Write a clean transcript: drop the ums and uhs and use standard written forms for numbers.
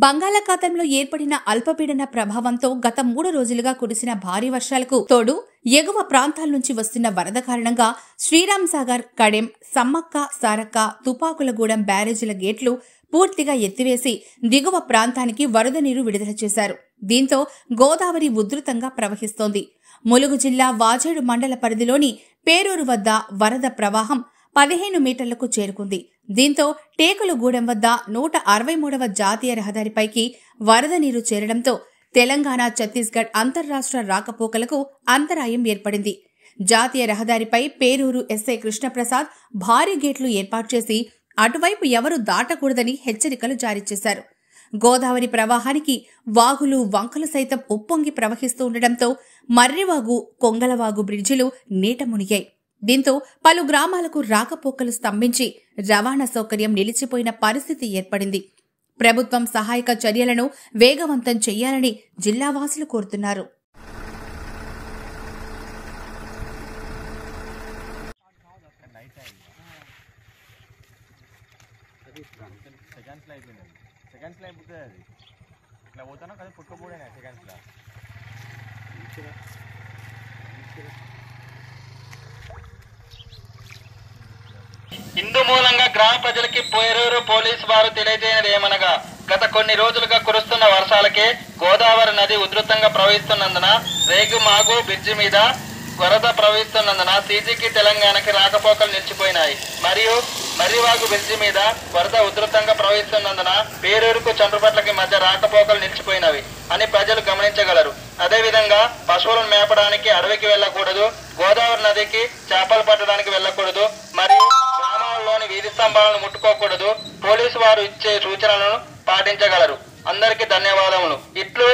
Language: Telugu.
బంగాళాఖాతంలో ఏర్పడిన అల్పపీడన ప్రభావంతో గత 3 రోజులుగా కురిసిన భారీ వర్షాలకు తోడు ఎగువ ప్రాంతాల నుంచి వస్తున్న వరద కారణంగా శ్రీరామ్ సాగర్, కడెం, సమ్మక్క సారక్క, తుపాకులగూడెం బ్యారేజీల గేట్లు పూర్తిగా ఎత్తివేసి దిగువ ప్రాంతానికి వరద నీరు విడుదల చేశారు. దీంతో గోదావరి ఉధృతంగా ప్రవహిస్తోంది. ములుగు జిల్లా వాజేడు మండల పరిధిలోని పేరూరు వద్ద వరద ప్రవాహం 15 మీటర్లకు చేరుకుంది. దీంతో టేకులగూడెం వద్ద 163వ జాతీయ రహదారిపైకి వరద నీరు చేరడంతో తెలంగాణ, ఛత్తీస్గఢ్ అంతర్రాష్ట్ర రాకపోకలకు అంతరాయం ఏర్పడింది. జాతీయ రహదారిపై పేరూరు ఎస్ఐ కృష్ణప్రసాద్ భారీ గేట్లు ఏర్పాటు చేసి అటువైపు ఎవరూ దాటకూడదని హెచ్చరికలు జారీ చేశారు. గోదావరి ప్రవాహానికి వాగులు, వంకలు సైతం ఉప్పొంగి ప్రవహిస్తూ ఉండడంతో మర్రివాగు, కొంగలవాగు బ్రిడ్జిలు నీట మునిగాయి. దీంతో పలు గ్రామాలకు రాకపోకలు స్తంభించి రవాణా సౌకర్యం నిలిచిపోయిన పరిస్థితి ఏర్పడింది. ప్రభుత్వం సహాయక చర్యలను వేగవంతం చేయాలని జిల్లావాసులు కోరుతున్నారు. ఇందు మూలంగా గ్రామ ప్రజలకి పేరూరు పోలీసు వారు తెలియజేయనిది ఏమనగా, గత కొన్ని రోజులుగా కురుస్తున్న వర్షాలకే గోదావరి నది ఉధృతంగా ప్రవహిస్తున్నందున రేగుమాగు బ్రిడ్జి మీద వరద ప్రవహిస్తున్నందున సీజీకి తెలంగాణకి రాకపోకలు నిలిచిపోయినాయి. మరియు మర్రివాగు బ్రిడ్జి మీద వరద ఉధృతంగా ప్రవహిస్తున్నందున పేరూరుకు చండ్రుపట్లకి మధ్య రాకపోకలు నిలిచిపోయినవి అని ప్రజలు గమనించగలరు. అదేవిధంగా పశువులను మేపడానికి అడవికి వెళ్లకూడదు, గోదావరి నదికి చేపలు పట్టడానికి వెళ్లకూడదు, మరియు గ్రామాల్లోని వీధి స్తంభాలను ముట్టుకోకూడదు. పోలీసు వారు ఇచ్చే సూచనలను పాటించగలరు. అందరికీ ధన్యవాదములు. ఇట్లు